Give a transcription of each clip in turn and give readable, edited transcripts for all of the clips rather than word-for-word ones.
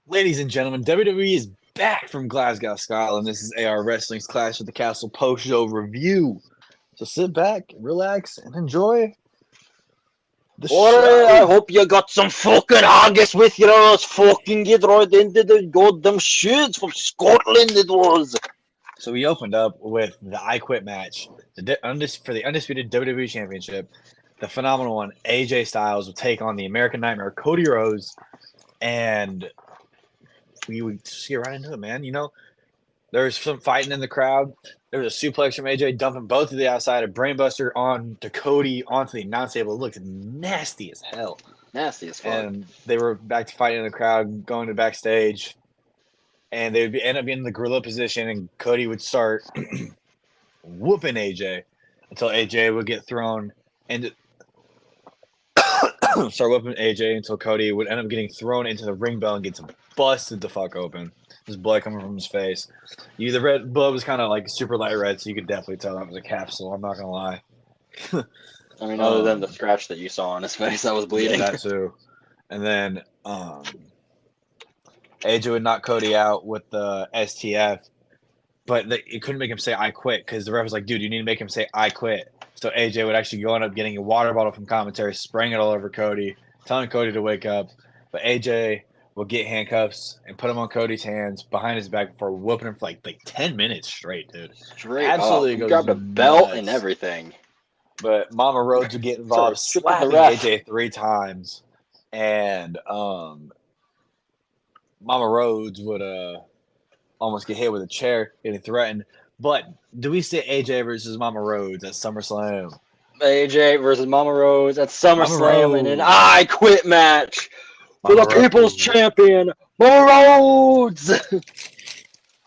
Ladies and gentlemen, WWE is back from Glasgow, Scotland. This is AR Wrestling's Clash at the Castle post-show review. So sit back, relax, and enjoy the Alright, I show. hope you got some fucking haggis with you. Let's fucking get right into the goddamn shit from Scotland. It was. So we opened up with the I Quit match for the undisputed WWE Championship. The phenomenal one, AJ Styles, will take on the American Nightmare, Cody Rhodes, and we would just get right into it, man. You know, there's some fighting in the crowd. There was a suplex from AJ dumping both to the outside, a brainbuster on to Cody onto the announce table. It looked nasty as hell. Nasty as fuck. And they were back to fighting in the crowd, going to backstage, and they would end up getting in the gorilla position, and Cody would start whooping AJ until AJ would get thrown and start whooping AJ until Cody would end up getting thrown into the ring bell and gets busted the fuck open. There's blood coming from his face. The red blood was kind of like super light red, so you could definitely tell that was a capsule. I'm not gonna lie. I mean, other than the scratch that you saw on his face, that was bleeding. Yeah, that too. And then AJ would knock Cody out with the STF, but it couldn't make him say "I quit" because the ref was like, "Dude, you need to make him say I quit." So AJ would actually go end up getting a water bottle from commentary, spraying it all over Cody, telling Cody to wake up. But AJ will get handcuffs and put them on Cody's hands behind his back for whooping him for like 10 minutes straight, dude. Straight Absolutely up. He goes grabbed a belt nuts. and everything. But Mama Rhodes would get involved, Stripping the slapping ref. AJ 3 times. And Mama Rhodes would almost get hit with a chair, getting threatened. But do we see AJ versus Mama Rhodes at SummerSlam? AJ versus Mama Rhodes at SummerSlam in an Rhodes. I Quit match for Mama the People's Rhodes. Champion, Mama Rhodes.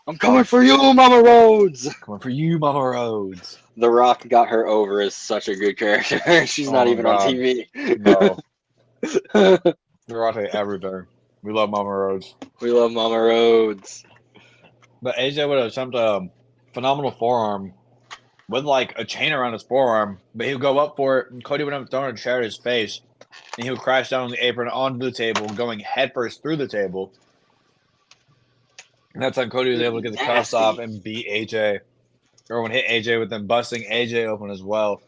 I'm coming for you, Mama Rhodes. Coming for you, Mama Rhodes. The Rock got her over as such a good character. She's not even on TV. No. The Rock had everything. We love Mama Rhodes. We love Mama Rhodes. But AJ would attempt a phenomenal forearm with like a chain around his forearm, but he would go up for it, and Cody would have thrown a chair at his face, and he would crash down on the apron onto the table, going headfirst through the table. And that time Cody was able to get the cuffs off and beat AJ. Everyone hit AJ with them busting AJ open as well.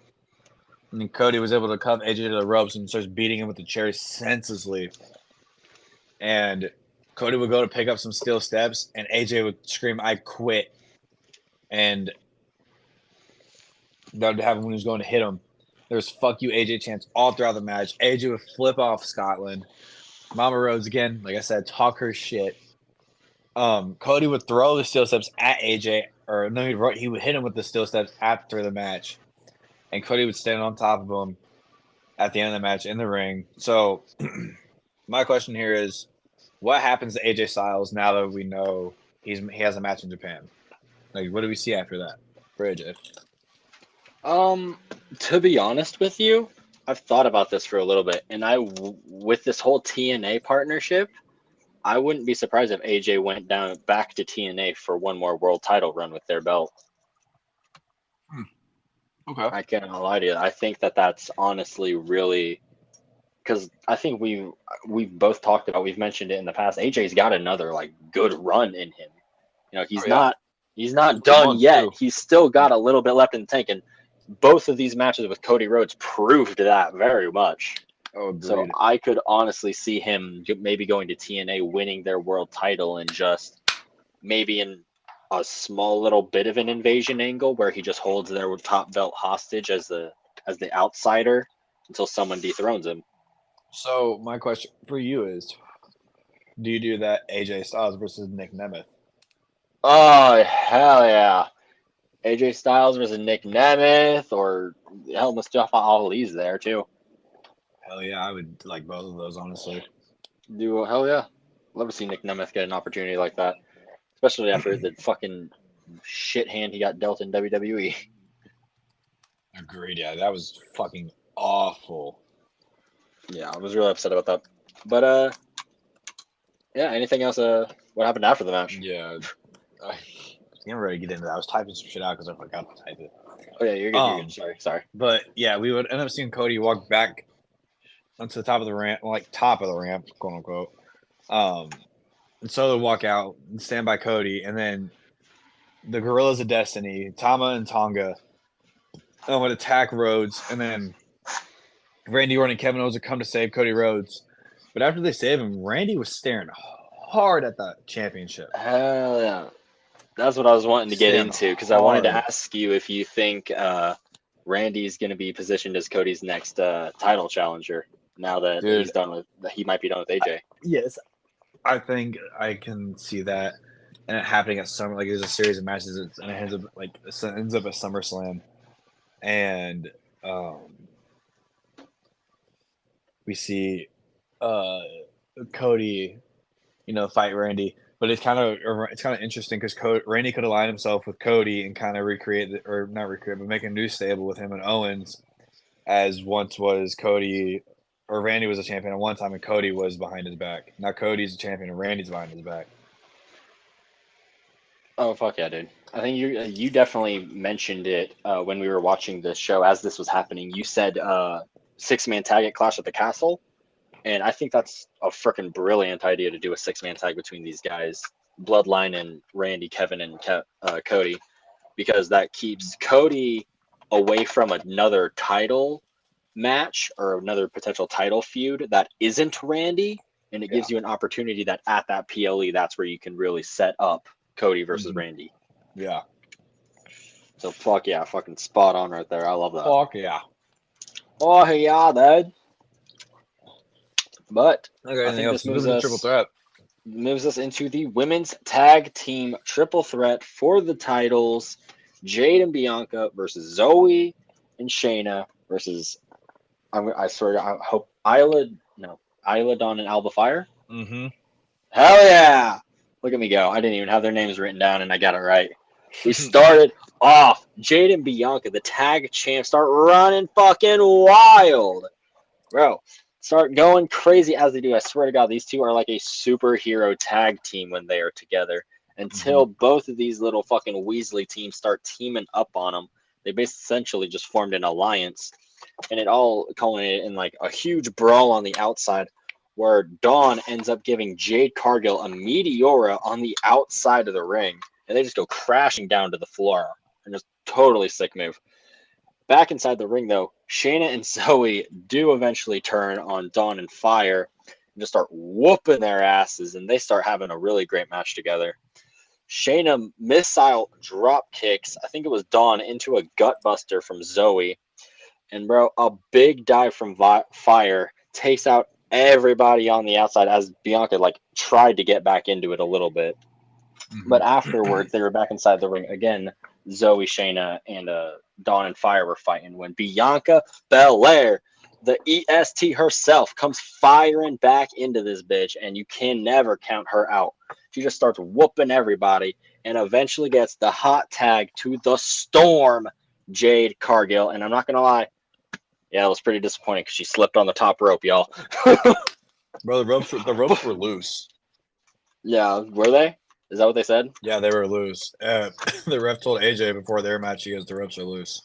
And then Cody was able to cuff AJ to the ropes and starts beating him with the chair senselessly. And Cody would go to pick up some steel steps, and AJ would scream, "I quit." And that would happen when he was going to hit him. There was "fuck you, AJ" chants all throughout the match. AJ would flip off Scotland. Mama Rhodes, again, like I said, talk her shit. Cody would throw the steel steps at AJ, or no, he would hit him with the steel steps after the match. And Cody would stand on top of him at the end of the match in the ring. So my question here is, what happens to AJ Styles now that we know he has a match in Japan? Like, what do we see after that for AJ? To be honest with you, I've thought about this for a little bit, and with this whole TNA partnership, I wouldn't be surprised if AJ went down back to TNA for one more world title run with their belt. Okay. I can't lie to you. I think that's honestly really, because I think we've both talked about, we've mentioned it in the past. AJ's got another like good run in him. You know, he's not done yet. Too. He's still got a little bit left in the tank, and both of these matches with Cody Rhodes proved that very much. Oh, agreed. So I could honestly see him maybe going to TNA, winning their world title, and just maybe in a small little bit of an invasion angle where he just holds their top belt hostage as the outsider until someone dethrones him. So my question for you is, do you do that AJ Styles versus Nick Nemeth? Oh, hell yeah. AJ Styles versus Nick Nemeth, or hell, Mustafa Ali's there too. Hell yeah, I would like both of those, honestly. Hell yeah. Love to see Nick Nemeth get an opportunity like that. Especially after the fucking shit hand he got dealt in WWE. Agreed, yeah, that was fucking awful. Yeah, I was really upset about that. But, yeah, anything else? What happened after the match? Yeah. I can't really get into that. I was typing some shit out because I forgot to type it. Oh, yeah, you're good. You're good. Sorry. But, yeah, we would end up seeing Cody walk back onto the top of the ramp, like top of the ramp, quote unquote. and Solo walk out and stand by Cody, and then the Gorillas of Destiny, Tama and Tonga, would attack Rhodes, and then Randy Orton and Kevin Owens would come to save Cody Rhodes. But after they save him, Randy was staring hard at the championship. Hell yeah. That's what I was wanting to get Staring into because I wanted to hard. ask you if you think Randy's going to be positioned as Cody's next title challenger now that Dude, he might be done with AJ. Yes, I think I can see that, and it happening at Summer. Like there's a series of matches, and it ends up at SummerSlam, and we see Cody, fight Randy. But it's kind of interesting because Randy could align himself with Cody and kind of not recreate, but make a new stable with him and Owens, as once was Cody or Randy was a champion at one time and Cody was behind his back. Now Cody's a champion and Randy's behind his back. Oh fuck yeah, dude! I think you definitely mentioned it when we were watching the show as this was happening. You said 6-man tag at Clash at the Castle, and I think that's a freaking brilliant idea to do a 6-man tag between these guys, Bloodline and Randy, Kevin, and Cody, because that keeps Cody away from another title match or another potential title feud that isn't Randy, and it gives you an opportunity that at that PLE, that's where you can really set up Cody versus Randy. Yeah. So fuck yeah, fucking spot on right there. I love that. Fuck yeah. Oh yeah, dude. But Okay, I think this moves us triple threat. Moves us into the women's tag team triple threat for the titles. Jade and Bianca versus Zoe and Shayna versus I hope Isla Dawn and Alba Fire. Mm-hmm. Hell yeah! Look at me go. I didn't even have their names written down and I got it right. We started off. Jade and Bianca, the tag champs, start running fucking wild. Bro, start going crazy as they do. I swear to God, these two are like a superhero tag team when they are together. Until both of these little fucking Weasley teams start teaming up on them. They essentially just formed an alliance. And it all culminated in like a huge brawl on the outside where Dawn ends up giving Jade Cargill a Meteora on the outside of the ring. And they just go crashing down to the floor. And just totally sick move. Back inside the ring, though, Shayna and Zoe do eventually turn on Dawn and Fire and just start whooping their asses, and they start having a really great match together. Shayna missile drop kicks, I think it was Dawn, into a gutbuster from Zoe. And, bro, a big dive from Fire takes out everybody on the outside as Bianca, tried to get back into it a little bit. But afterwards, they were back inside the ring again. Zoe, Shayna, and Dawn and Fire were fighting when Bianca Belair, the EST herself, comes firing back into this bitch, and you can never count her out. She just starts whooping everybody and eventually gets the hot tag to the Storm, Jade Cargill. And I'm not going to lie, yeah, it was pretty disappointing because she slipped on the top rope, y'all. Bro, the ropes were loose. Yeah, were they? Is that what they said? Yeah, they were loose. The ref told AJ before their match, he goes, the ropes are loose.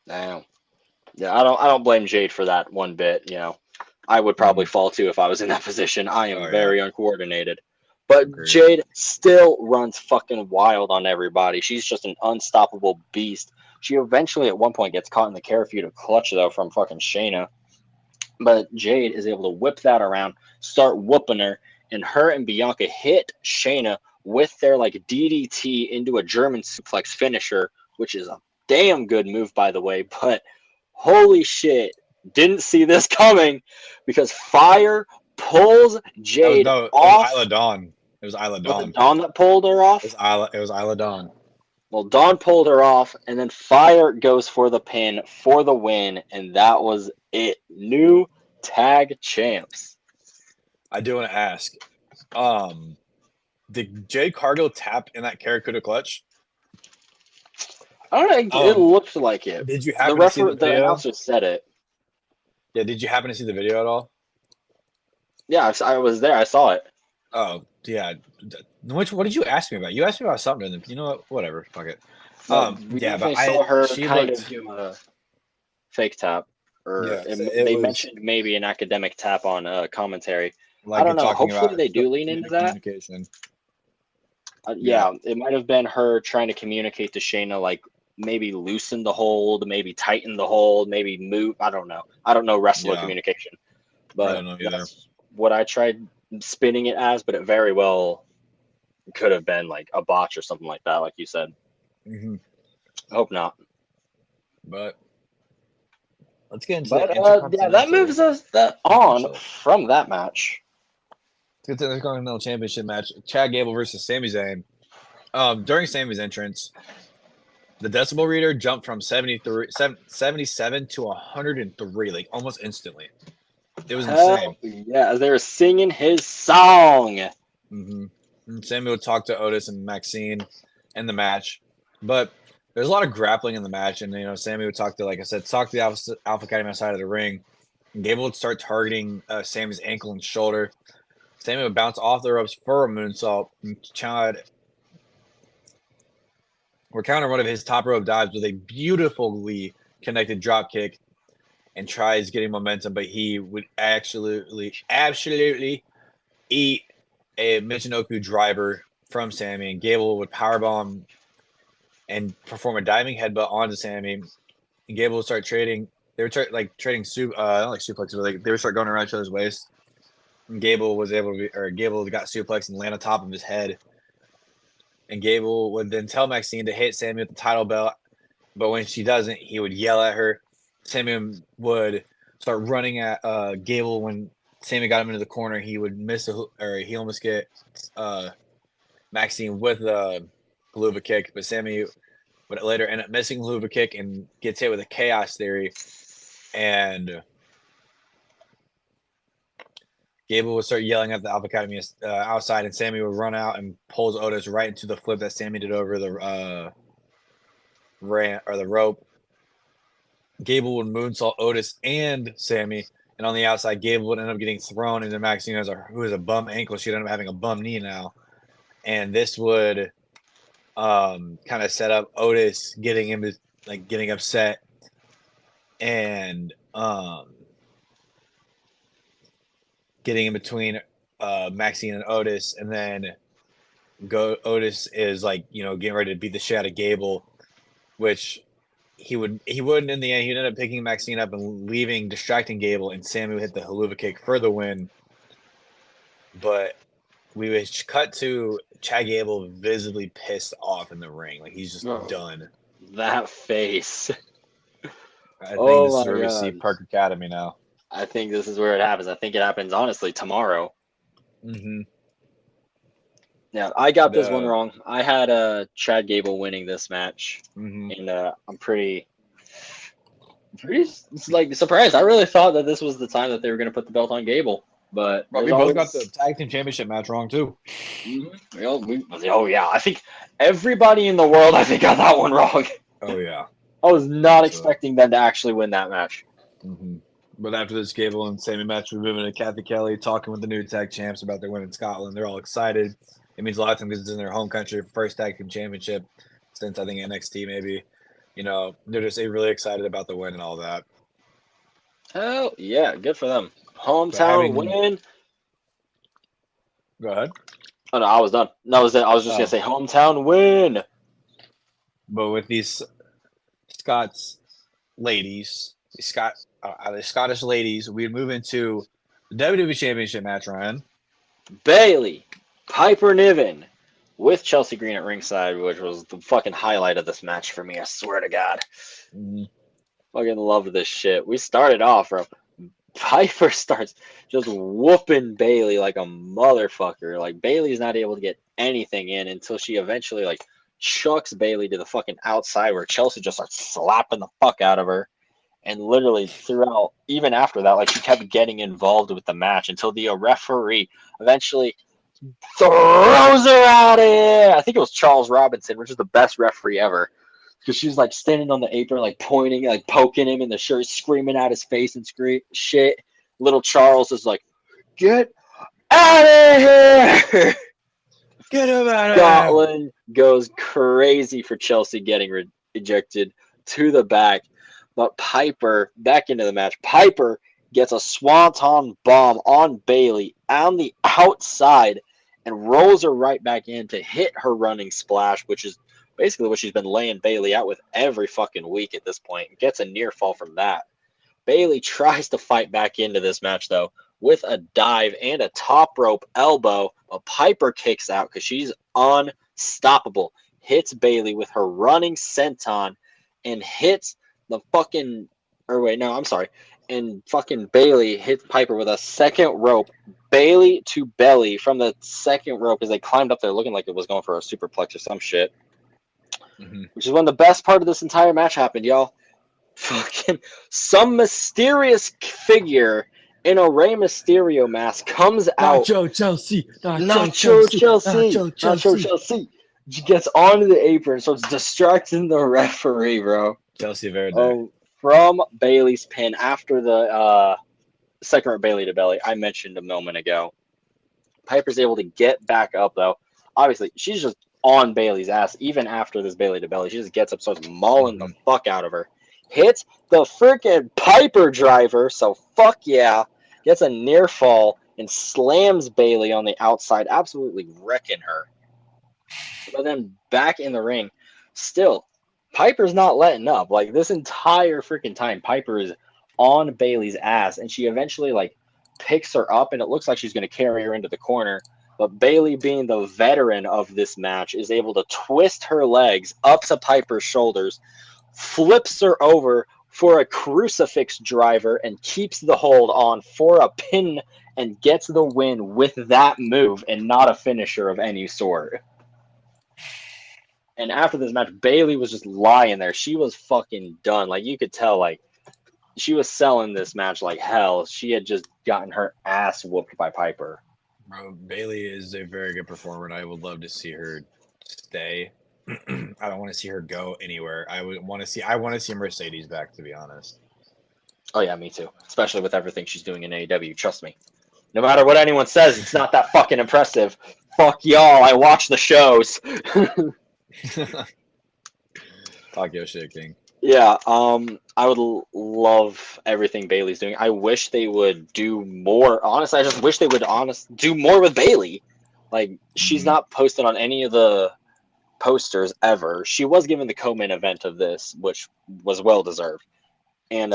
Damn. Yeah, I don't blame Jade for that one bit. I would probably fall too if I was in that position. I am very uncoordinated. But Jade still runs fucking wild on everybody. She's just an unstoppable beast. She eventually at one point gets caught in the karafuda clutch though from fucking Shayna. But Jade is able to whip that around, start whooping her, and her and Bianca hit Shayna with their DDT into a German suplex finisher, which is a damn good move, by the way. But holy shit, didn't see this coming because Fire pulls Jade off. It was Isla Dawn. It was Isla Dawn. Was it Dawn that pulled her off? It was Isla Dawn. Well, Dawn pulled her off, and then Fire goes for the pin for the win, and that was it. New tag champs. I do want to ask, did Jade Cargill tap in that Karakuda clutch? I don't know. It looked like it. Did you happen to see the video? The announcer said it. Yeah, did you happen to see the video at all? Yeah, I was there. I saw it. Oh, yeah. What did you ask me about? You asked me about something, and you know what? Whatever. Fuck it. We saw her kind of do a fake tap. Or they mentioned maybe an academic tap on commentary. I don't you're know. talking Hopefully about they do lean into that. communication. Yeah, it might have been her trying to communicate to Shayna, like maybe loosen the hold, maybe tighten the hold, maybe move. I don't know. I don't know wrestler communication, I but don't know either. that's what I tried spinning it as. But it very well could have been like a botch or something like that, like you said. Mm-hmm. I hope not. But let's get into But the yeah, that moves us on from that match. Let's get to the Intercontinental Championship match: Chad Gable versus Sami Zayn. During Sami's entrance, the decibel reader jumped from 77 to 103, like almost instantly. It was insane. Yeah, as they were singing his song. Mm-hmm. And Sami would talk to Otis and Maxine in the match, but there's a lot of grappling in the match, and Sami would talk to, like I said, talk to the Alpha Academy outside of the ring. And Gable would start targeting Sami's ankle and shoulder. Sami would bounce off the ropes for a moonsault, and Chad would counter one of his top rope dives with a beautifully connected drop kick and tries getting momentum, but he would absolutely eat a Michinoku driver from Sami, and Gable would powerbomb and perform a diving headbutt onto Sami. And Gable would start trading. They were trading not like suplexes, but they would start going around each other's waist. And Gable got suplexed and land on top of his head. And Gable would then tell Maxine to hit Sami with the title belt, but when she doesn't, he would yell at her. Sami would start running at Gable. When Sami got him into the corner, he would he almost get Maxine with a Helluva Kick, but Sami would later end up missing Helluva Kick and gets hit with a Chaos Theory, and Gable would start yelling at the Alpha Academy outside, and Sami would run out and pulls Otis right into the flip that Sami did over the the rope. Gable would moonsault Otis and Sami, and on the outside, Gable would end up getting thrown into Maxine, who has a bum ankle. She'd end up having a bum knee now, and this would kind of set up Otis getting upset and getting in between Maxine and Otis, and then Otis is getting ready to beat the shit out of Gable, which he wouldn't in the end. He'd end up picking Maxine up and distracting Gable, and Sami would hit the Helluva Kick for the win. But we would cut to Chad Gable visibly pissed off in the ring, like he's just done. That face. I think this is where we see Park Academy now. I think this is where it happens. I think it happens honestly tomorrow. Mm-hmm. Yeah, I got this one wrong. I had Chad Gable winning this match, and I'm pretty surprised. I really thought that this was the time that they were going to put the belt on Gable, but we both got the tag team championship match wrong too. Mm-hmm. Yeah, I think everybody in the world got that one wrong. Oh yeah, I was not expecting them to actually win that match. Mm-hmm. But after this Gable and Sami match, we're moving to Kathy Kelly talking with the new tag champs about their win in Scotland. They're all excited. It means a lot to them because it's in their home country, first tag team championship since I think NXT maybe. They're just really excited about the win and all that. Oh yeah, good for them. Hometown win. Go ahead. Oh no, I was done. No, I was just gonna say hometown win. But with these Scottish ladies, the Scottish ladies, we'd move into the WWE Championship match, Ryan. Bayley, Piper Niven, with Chelsea Green at ringside, which was the fucking highlight of this match for me, I swear to God. Mm-hmm. Fucking love this shit. We started off, bro. Piper starts just whooping Bayley like a motherfucker. Like, Bayley's not able to get anything in until she eventually, chucks Bayley to the fucking outside where Chelsea just starts slapping the fuck out of her. And literally throughout, even after that, she kept getting involved with the match until the referee eventually throws her out of here. I think it was Charles Robinson, which is the best referee ever. Because she was standing on the apron, pointing, poking him in the shirt, screaming at his face and shit. Little Charles is like, "Get out of here!" Get him out of here! Scotland goes crazy for Chelsea getting ejected to the back. But Piper, back into the match, Piper gets a swanton bomb on Bailey on the outside and rolls her right back in to hit her running splash, which is basically what she's been laying Bailey out with every fucking week at this point. Gets a near fall from that. Bailey tries to fight back into this match, though, with a dive and a top rope elbow. But Piper kicks out because she's unstoppable. Hits Bailey with her running senton and hits the fucking... Or wait, no, I'm sorry. And fucking Bailey hits Piper with a second rope. Bailey to belly from the second rope as they climbed up there looking like it was going for a superplex or some shit. Mm-hmm. Which is when the best part of this entire match happened, y'all. Fucking some mysterious figure in a Rey Mysterio mask comes out. Nacho Chelsea. Nacho Chelsea. She gets onto the apron, starts distracting the referee, bro. Chelsea Verde. From Bailey's pin after the second rope Bailey to belly I mentioned a moment ago. Piper's able to get back up, though. Obviously, she's just on Bailey's ass even after this Bailey to belly. She just gets up, starts mauling the fuck out of her. Hits the freaking Piper driver, so fuck yeah. Gets a near fall and slams Bailey on the outside, absolutely wrecking her. But then back in the ring, still, Piper's not letting up. Like, this entire freaking time, Piper is on Bailey's ass, and she eventually, like, picks her up, and it looks like she's going to carry her into the corner. But Bailey, being the veteran of this match, is able to twist her legs up to Piper's shoulders, flips her over for a crucifix driver, and keeps the hold on for a pin and gets the win with that move and not a finisher of any sort. And after this match, Bailey was just lying there. She was fucking done. Like, you could tell, like, she was selling this match like hell. She had just gotten her ass whooped by Piper. Bro, Bailey is a very good performer, and I would love to see her stay. I don't want to see her go anywhere. I want to see Mercedes back, to be honest. Oh yeah, me too. Especially with everything she's doing in AEW. Trust me. No matter what anyone says, it's not that fucking impressive. Fuck y'all. I watch the shows. Talk your shit, King. Yeah. I would love everything Bailey's doing. I wish they would do more. Honestly, I just wish they would do more with Bailey. Like, she's not posted on any of the posters ever. She was given the co-main event of this, which was well deserved. And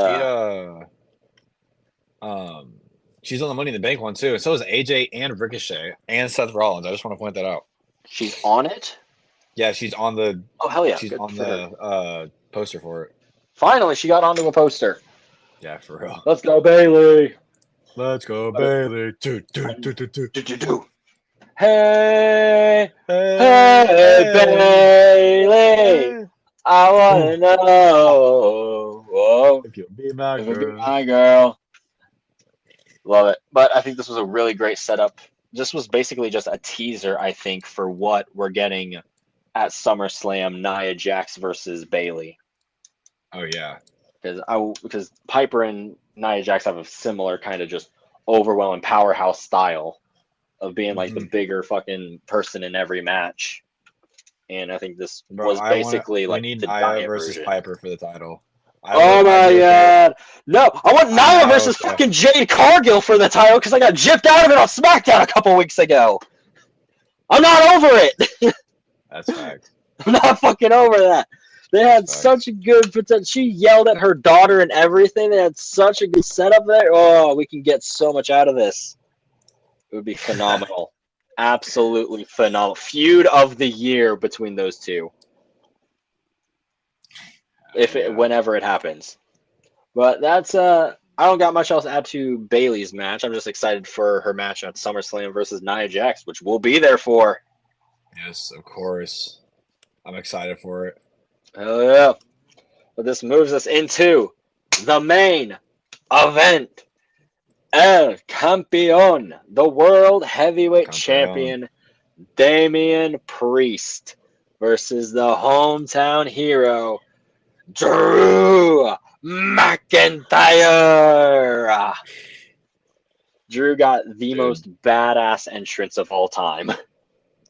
she's on the Money in the Bank one too. So is AJ and Ricochet and Seth Rollins. I just want to point that out. She's on it? Yeah, she's on the. Oh hell yeah! She's on the poster for it. Finally, she got onto a poster. Yeah, for real. Let's go, Bailey. Let's go, Bailey. Hey, Bailey. I wanna know if you'll be my girl. Love it. But I think this was a really great setup. This was basically just a teaser, I think, for what we're getting at SummerSlam, Nia Jax versus Bailey. Oh yeah, because Piper and Nia Jax have a similar kind of just overwhelming powerhouse style of being like the bigger fucking person in every match. And I think this was basically like we need the Nia versus version. Piper for the title. Oh my god! No, I want Nia versus fucking Jade Cargill for the title because I got gypped out of it on SmackDown a couple weeks ago. I'm not over it. That's fact. I'm not fucking over that. They had such a good potential. She yelled at her daughter and everything. They had such a good setup there. Oh, we can get so much out of this. It would be phenomenal. Absolutely phenomenal. Feud of the year between those two. Whenever it happens. But that's I don't got much else to add to Bailey's match. I'm just excited for her match at SummerSlam versus Nia Jax, which we'll be there for. Yes, of course. I'm excited for it. Hell yeah. But this moves us into the main event. El Campeón, the World Heavyweight Champion, Damian Priest versus the hometown hero, Drew McIntyre. Drew got the most badass entrance of all time.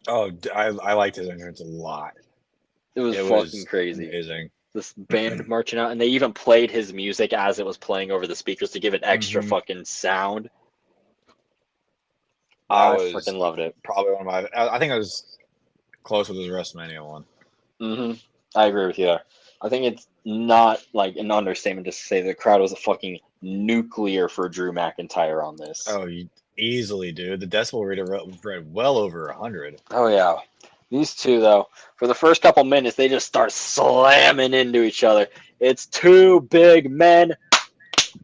Oh, I liked his entrance a lot. It was fucking crazy. Amazing. this band marching out, and they even played his music as it was playing over the speakers to give it extra fucking sound. I freaking loved it. Probably one of my. I think I was close with his WrestleMania one. I agree with you there. I think it's not like an understatement to say the crowd was a fucking nuclear for Drew McIntyre on this. Oh, easily, dude. The decibel reader read well over 100. Oh yeah. These two, though, for the first couple minutes, they just start slamming into each other. It's two big men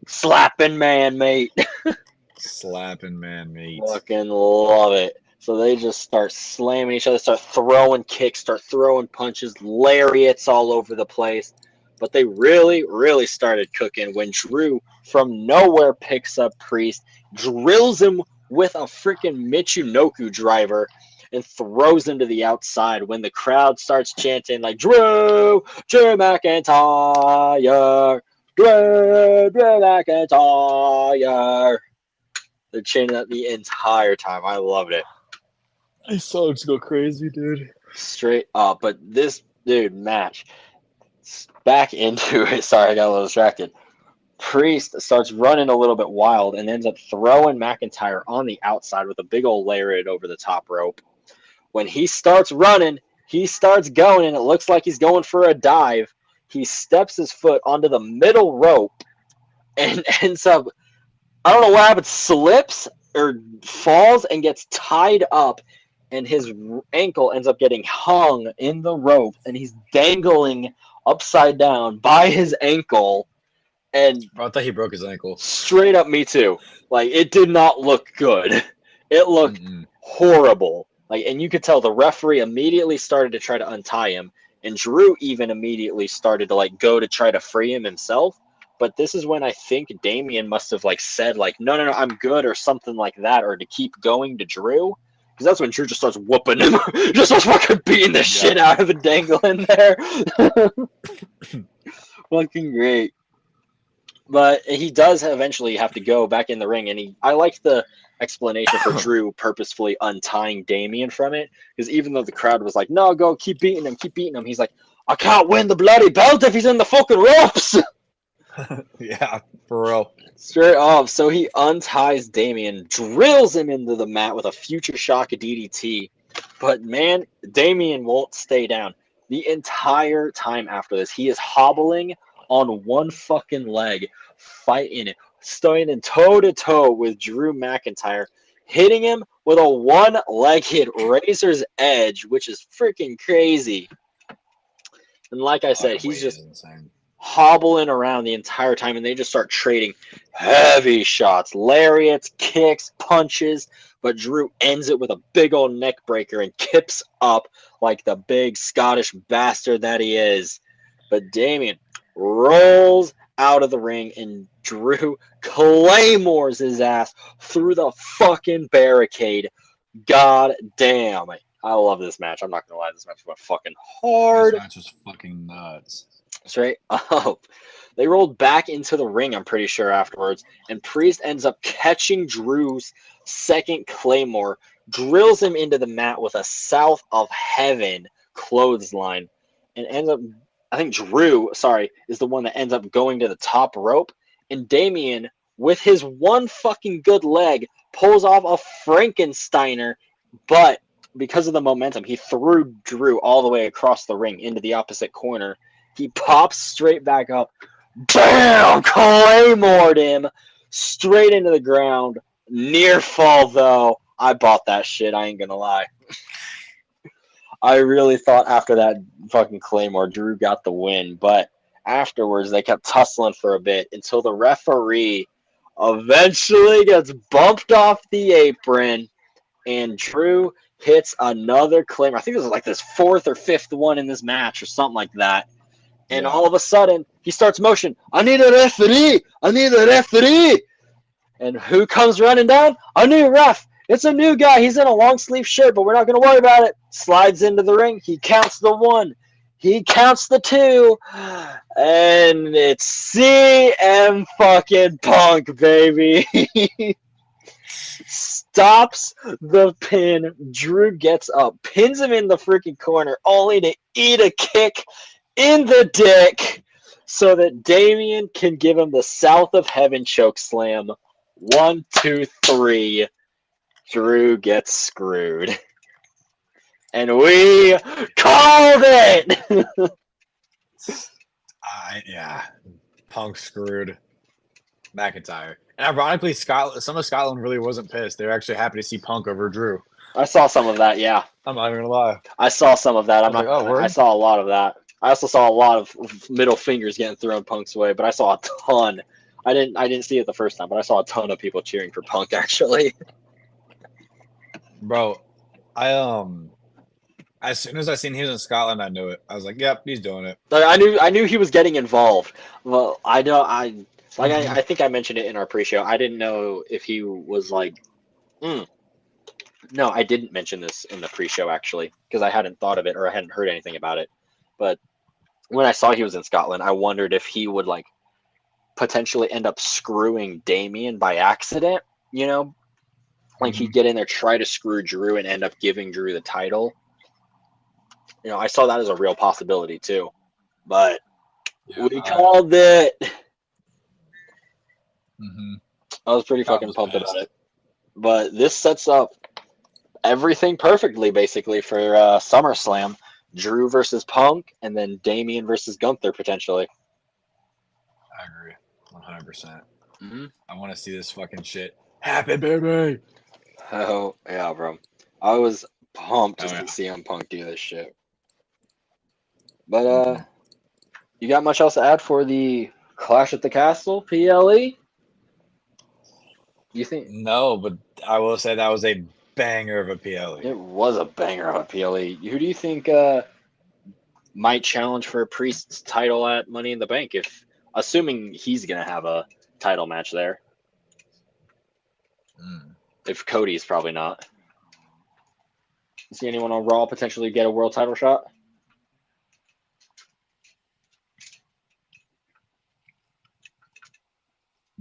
slapping man, mate. Slapping man, mate. Fucking love it. So they just start slamming each other, start throwing kicks, start throwing punches, lariats all over the place. But they really, really started cooking when Drew, from nowhere, picks up Priest, drills him with a freaking Michinoku driver, and throws him to the outside when the crowd starts chanting like Drew McIntyre, Drew McIntyre. They're chanting that the entire time. I loved it. These songs go crazy, dude. Straight up. But this match, back into it. Sorry, I got a little distracted. Priest starts running a little bit wild and ends up throwing McIntyre on the outside with a big old lariat over the top rope. When he starts running, he starts going, and it looks like he's going for a dive. He steps his foot onto the middle rope and ends up, I don't know what happened, slips or falls and gets tied up, and his ankle ends up getting hung in the rope, and he's dangling upside down by his ankle. And I thought he broke his ankle. Straight up, me too. Like, it did not look good. It looked horrible. Like, and you could tell the referee immediately started to try to untie him, and Drew even immediately started to like go to try to free him himself. But this is when I think Damian must have like said like, no, I'm good, or something like that, or to keep going to Drew. Because that's when Drew just starts whooping him, just starts fucking beating the shit out of him, dangling there. Fucking great. But he does eventually have to go back in the ring, and I like the explanation for Drew purposefully untying Damian from it, because even though the crowd was like, no, go, keep beating him, he's like, I can't win the bloody belt if he's in the fucking ropes. Yeah, for real. Straight up. So he unties Damian, drills him into the mat with a future shock DDT. But man, Damian won't stay down. The entire time after this, he is hobbling on one fucking leg, fighting it, standing toe-to-toe with Drew McIntyre, hitting him with a one-legged razor's edge, which is freaking crazy. And like I said, he's just hobbling around the entire time, and they just start trading heavy shots, lariats, kicks, punches, but Drew ends it with a big old neck breaker and kips up like the big Scottish bastard that he is. But Damian rolls out of the ring, and Drew claymores his ass through the fucking barricade. God damn. I love this match. I'm not going to lie. This match went fucking hard. This match was fucking nuts. Straight up. They rolled back into the ring, I'm pretty sure, afterwards, and Priest ends up catching Drew's second claymore, drills him into the mat with a South of Heaven clothesline, and ends up, I think Drew, is the one that ends up going to the top rope, and Damian, with his one fucking good leg, pulls off a Frankensteiner, but because of the momentum, he threw Drew all the way across the ring into the opposite corner. He pops straight back up. Bam! Claymored him straight into the ground. Near fall, though. I bought that shit. I ain't gonna lie. I really thought after that fucking Claymore, Drew got the win. But afterwards, they kept tussling for a bit until the referee eventually gets bumped off the apron, and Drew hits another Claymore. I think it was like this fourth or fifth one in this match or something like that. And all of a sudden, he starts motion. I need a referee. I need a referee. And who comes running down? A new ref. It's a new guy. He's in a long sleeve shirt, but we're not going to worry about it. Slides into the ring. He counts the one. He counts the two. And it's CM fucking Punk, baby. Stops the pin. Drew gets up, pins him in the freaking corner, only to eat a kick in the dick so that Damien can give him the South of Heaven choke slam. 1, 2, 3. Drew gets screwed. And we called it! Yeah. Punk screwed McIntyre. And ironically, some of Scotland really wasn't pissed. They were actually happy to see Punk over Drew. I saw some of that, yeah. I'm not even gonna lie. I saw some of that. I saw a lot of that. I also saw a lot of middle fingers getting thrown Punk's way, but I saw a ton. I didn't see it the first time, but I saw a ton of people cheering for Punk actually. Bro, as soon as I seen he was in Scotland, I knew it. I was like, "Yep, he's doing it." I knew he was getting involved. Well, I think I mentioned it in our pre-show. I didn't know if he was like, No, I didn't mention this in the pre-show actually because I hadn't thought of it or I hadn't heard anything about it. But when I saw he was in Scotland, I wondered if he would like potentially end up screwing Damien by accident. You know, like he'd get in there, try to screw Drew, and end up giving Drew the title. You know, I saw that as a real possibility too, but we called it. I was pretty fucking pumped about it. But this sets up everything perfectly, basically, for SummerSlam. Drew versus Punk, and then Damien versus Gunther, potentially. I agree. 100%. I want to see this fucking shit happen, baby. Oh, yeah, bro. I was pumped to see CM Punk do this shit. But, you got much else to add for the Clash at the Castle, PLE? You think? No, but I will say that was a banger of a PLE. It was a banger of a PLE. Who do you think might challenge for a Priest's title at Money in the Bank, if assuming he's going to have a title match there? If Cody's probably not. See anyone on Raw potentially get a world title shot?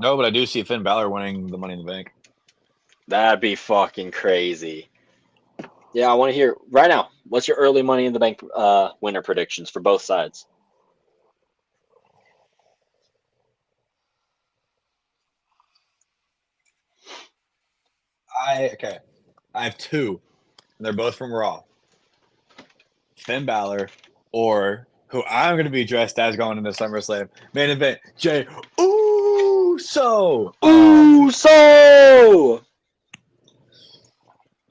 No, but I do see Finn Balor winning the Money in the Bank. That'd be fucking crazy. Yeah, I want to hear right now. What's your early Money in the Bank winner predictions for both sides? I have two, and they're both from Raw. Finn Balor, or who I'm going to be dressed as going into SummerSlam main event, Jey Uso. Uso.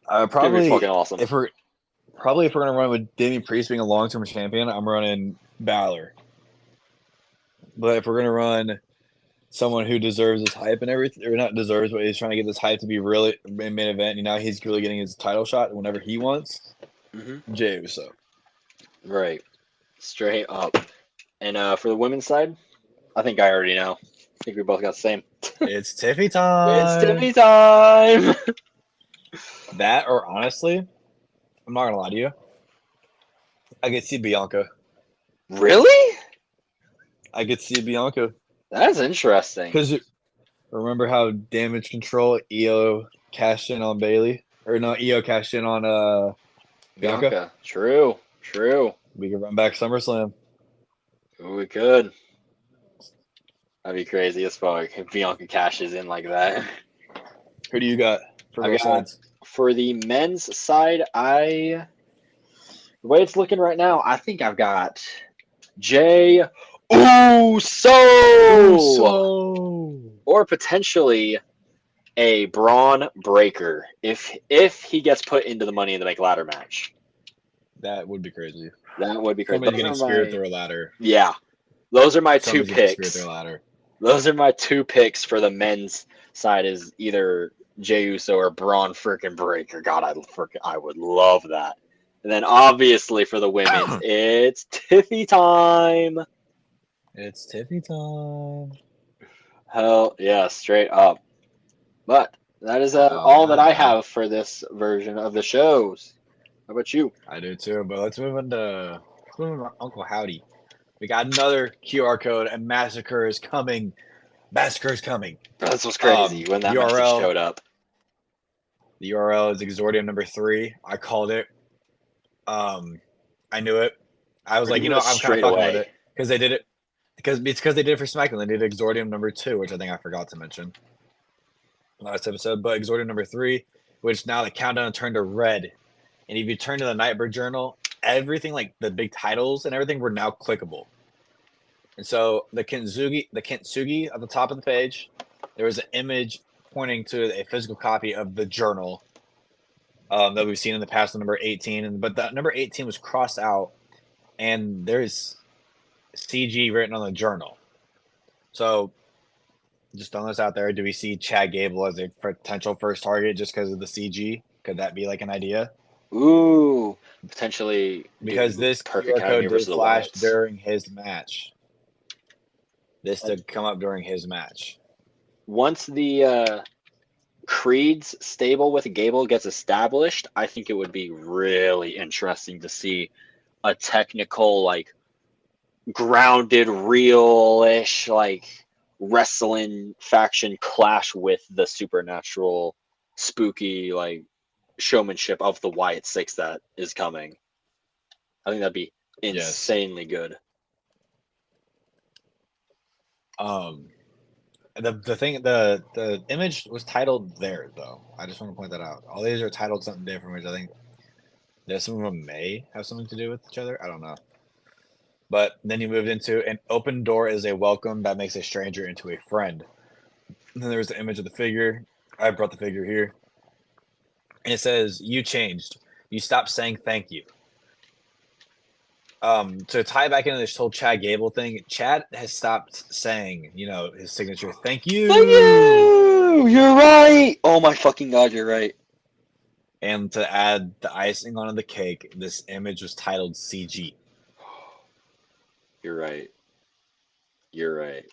Probably fucking awesome. If we're gonna run with Damian Priest being a long-term champion, I'm running Balor. But if we're gonna run someone who deserves this hype and everything, or not deserves, but he's trying to get this hype to be really in main event, he's really getting his title shot whenever he wants. Jey Uso. Right. Straight up. And for the women's side, I think I already know. I think we both got the same. It's Tiffy time. It's Tiffy time. That, or honestly, I'm not gonna lie to you, I could see Bianca. Really? I could see Bianca. That's interesting. Because remember how Damage Control Io cashed in on Bailey, or no, Io cashed in on Bianca. True. We could run back SummerSlam. We could. That'd be crazy as fuck if Bianca cashes in like that. Who do you got for both sides? For the men's side, the way it's looking right now, I think I've got Jey Uso! Or potentially a Braun Breaker if he gets put into the Money in the Bank ladder match. That would be crazy. Somebody getting speared through a ladder. Yeah. Those are my two picks. Those are my two picks for the men's side, is either Jey Uso or Braun freaking Breaker. God, I would love that. And then obviously for the women, it's Tiffy time. It's Tiffy time. Hell yeah, straight up. But that is all that I have for this version of the shows. How about you? I do too, but let's move on to Uncle Howdy. We got another QR code, and Massacre is coming. Massacre is coming. This was crazy when that message showed up. The URL is Exordium number 3. I called it. I knew it. I was We're like, doing I'm it kind of straight fucking with away. it because they did it because they did it for SmackDown. They did Exordium number 2, which I think I forgot to mention last episode, but Exordium number 3, which now the countdown turned to red, and if you turn to the Nightbird Journal, everything like the big titles and everything were now clickable. And so the Kintsugi at the top of the page, there was an image pointing to a physical copy of the journal that we've seen in the past, number 18, but the number 18 was crossed out, and there's CG written on the journal. So just throwing this out there, do we see Chad Gable as a potential first target just because of the CG? Could that be like an idea? Ooh, potentially Because do this Perfect QR County code versus did the flash Wyatts. during his match. This did come up during his match. Once the Creed's stable with Gable gets established, I think it would be really interesting to see a technical, like, grounded, real-ish, like, wrestling faction clash with the supernatural, spooky, like, showmanship of the Wyatt Six that is coming. I think that'd be Yes. insanely good. The image was titled there though. I just want to point that out. All these are titled something different, which I think there's some of them may have something to do with each other. I don't know. But then you moved into an open door is a welcome that makes a stranger into a friend. And then there's the image of the figure. I brought the figure here. And it says, "You changed. You stopped saying thank you." To tie back into this whole Chad Gable thing, Chad has stopped saying, his signature "thank you." Thank you! You're right! Oh my fucking god, you're right. And to add the icing on the cake, this image was titled CG. You're right. You're right.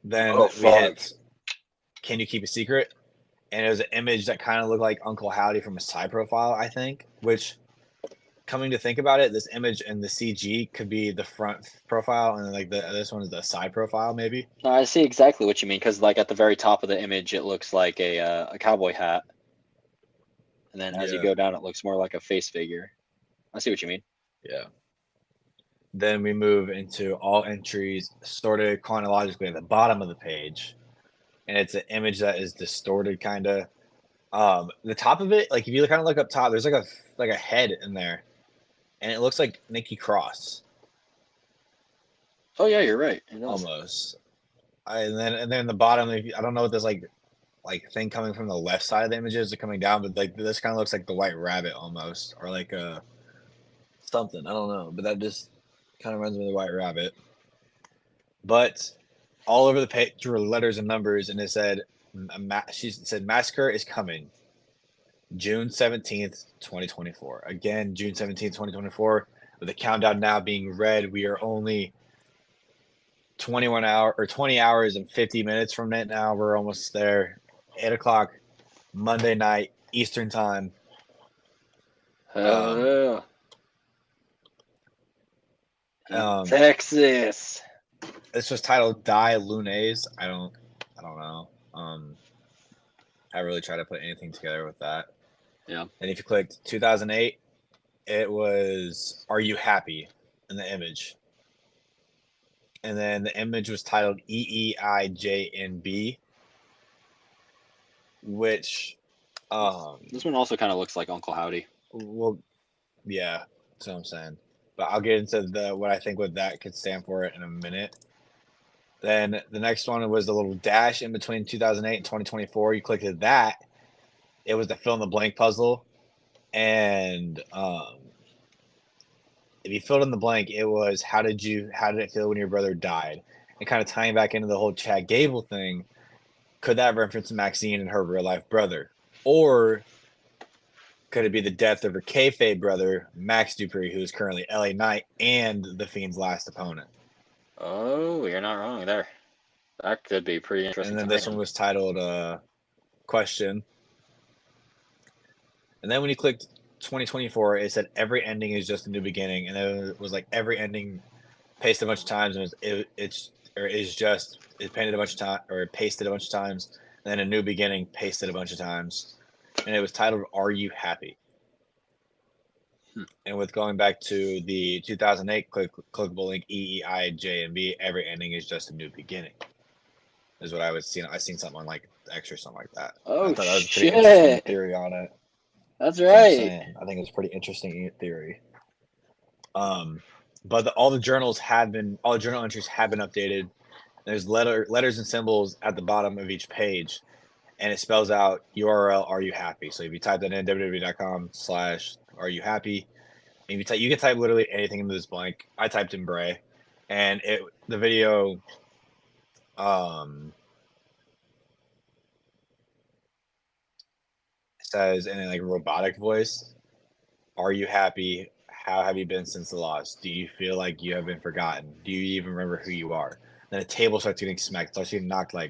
Then Oh, we fuck. hit "Can You Keep a Secret?" And it was an image that kind of looked like Uncle Howdy from a side profile, I think, which, coming to think about it, this image and the CG could be the front profile, and like this one is the side profile, maybe. No, I see exactly what you mean, because like at the very top of the image, it looks like a cowboy hat, and then as you Yeah. go down, it looks more like a face figure. I see what you mean. Yeah. Then we move into all entries sorted chronologically at the bottom of the page, and it's an image that is distorted, kind of. The top of it, like if you kind of look up top, there's like a head in there, and it looks like Nikki Cross. Oh yeah, you're right. It does. Almost. And then the bottom, I don't know what this like thing coming from the left side of the images are coming down, but like this kind of looks like the White Rabbit almost, or like something. I don't know, but that just kind of reminds me of the White Rabbit. But all over the page were letters and numbers, and it said, she said, "Massacre is coming, June 17th, 2024." Again, June 17th, 2024, with the countdown now being red. We are only 20 hours and 50 minutes from it now. We're almost there. 8 o'clock, Monday night, Eastern time. Texas. This was titled "Die Lunes." I don't know. I really try to put anything together with that. Yeah. And if you clicked 2008, it was "Are You Happy?" in the image. And then the image was titled EEIJNB, which This one also kind of looks like Uncle Howdy. well, yeah, that's what I'm saying. But I'll get into what I think what that could stand for in a minute. Then the next one was the little dash in between 2008 and 2024. You clicked that. It was the fill in the blank puzzle. And if you filled in the blank, it was how did it feel when your brother died? And kind of tying back into the whole Chad Gable thing, could that reference Maxine and her real life brother? Or could it be the death of her kayfabe brother, Max Dupree, who is currently LA Knight and The Fiend's last opponent? Oh, you're not wrong there. That could be pretty interesting. And then this one was titled Question. And then when you clicked 2024, it said every ending is just a new beginning, and then it was like every ending pasted a bunch of times, and it's painted a bunch of time or pasted a bunch of times, and then a new beginning pasted a bunch of times, and it was titled "Are You Happy?" And with going back to the 2008 clickable link EEIJMB, every ending is just a new beginning. Is what I was seeing. I seen something like X or something like that. Oh, I thought that was a pretty interesting shit. theory on it. That's That's what I'm right. saying. I think it's a pretty interesting theory. But all the journal entries have been updated. There's letters and symbols at the bottom of each page, and it spells out URL Are You Happy? So if you type that in www.com/Are You Happy, and if you can type literally anything into this blank. I typed in Bray, and the video says in a robotic voice, "Are you happy? How have you been since the loss? Do you feel like you have been forgotten? Do you even remember who you are?" Then a table starts getting smacked, starts getting knocked I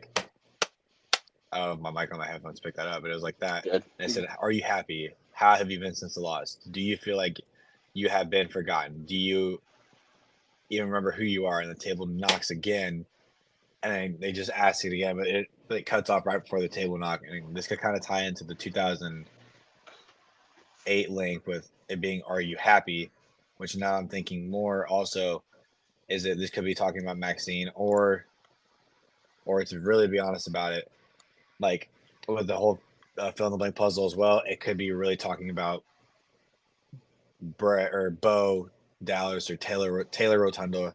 don't know if my mic on my headphones picked that up, but it was like that. Good. And it said, "Are you happy? How have you been since the loss? Do you feel like you have been forgotten? Do you even remember who you are?" And the table knocks again, and then they just ask it again, but it cuts off right before the table knock. And this could kind of tie into the 2008 link with it being "Are you happy?" Which now I'm thinking more also is that this could be talking about Maxine, or to really be honest about it, like with the whole fill in the blank puzzle as well, it could be really talking about Brett or Bo Dallas or Taylor Rotunda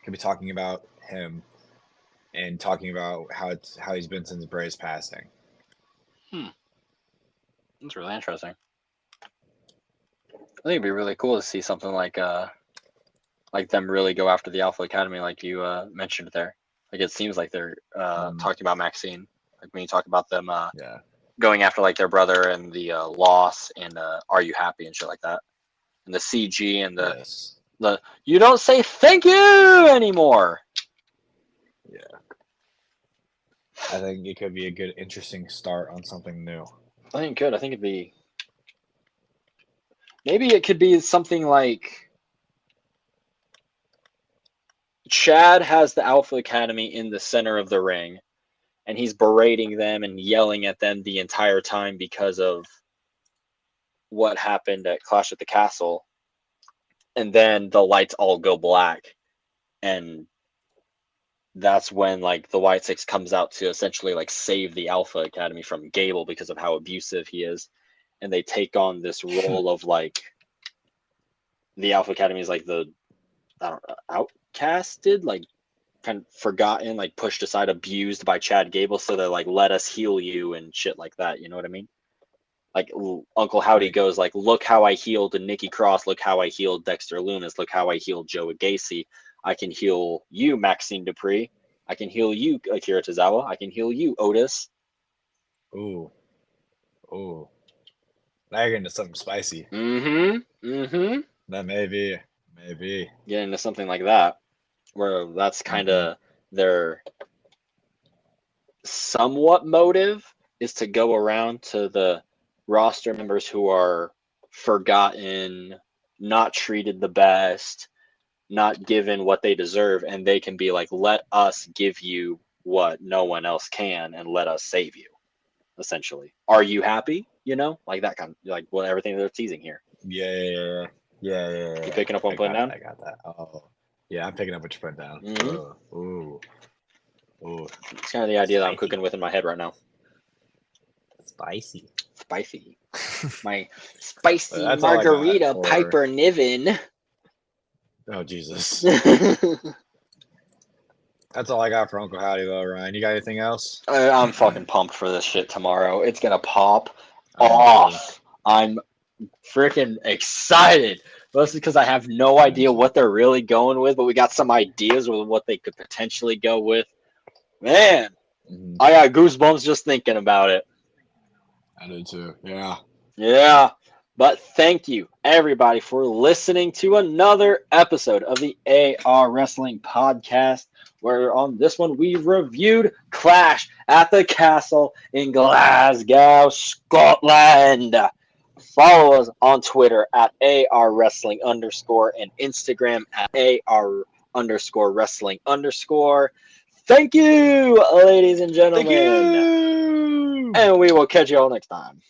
could be talking about him and talking about how he's been since Bray's passing. That's really interesting. I think it'd be really cool to see something like them really go after the Alpha Academy, like you mentioned there. Like it seems like they're talking about Maxine. Like when you talk about them going after like their brother and the loss and Are You Happy and shit like that, and the CG and the you don't say thank you anymore. Yeah, I think it could be a good, interesting start on something new. I think it could. I think it'd be. Maybe it could be something like Chad has the Alpha Academy in the center of the ring, and he's berating them and yelling at them the entire time because of what happened at Clash at the Castle. And then the lights all go black, and that's when like the White Six comes out to essentially like save the Alpha Academy from Gable because of how abusive he is, and they take on this role of like the Alpha Academy is like the outcasted, like kind of forgotten, like pushed aside, abused by Chad Gable, so they're like, let us heal you and shit like that. You know what I mean? Like Uncle Howdy goes like, look how I healed Nikki Cross, look how I healed Dexter Lumis, look how I healed Joe Gacy. I can heal you, Maxine Dupree. I can heal you, Akira Tozawa. I can heal you, Otis. Ooh. Now you're getting into something spicy. That maybe. Get into something like that, where that's kind of their somewhat motive is to go around to the roster members who are forgotten, not treated the best, not given what they deserve, and they can be like, let us give you what no one else can and let us save you, essentially. Are you happy? You know, like that kind of, like what everything they're teasing here. Yeah. You picking up what I'm putting down? I got that. Oh, yeah, I'm picking up what you're putting down. Ooh. It's kind of the idea that I'm cooking with in my head right now. Spicy. My spicy margarita Piper Niven. Oh, Jesus. That's all I got for Uncle Howdy, though, Ryan. You got anything else? I'm fucking pumped for this shit tomorrow. It's going to pop off. I'm freaking excited. Mostly because I have no idea what they're really going with, but we got some ideas with what they could potentially go with. Man, I got goosebumps just thinking about it. I do too. Yeah. But thank you, everybody, for listening to another episode of the AR Wrestling Podcast, where on this one we reviewed Clash at the Castle in Glasgow, Scotland. Follow us on Twitter at AR Wrestling _ and Instagram at AR_Wrestling _. Thank you, ladies and gentlemen. Thank you. And we will catch you all next time.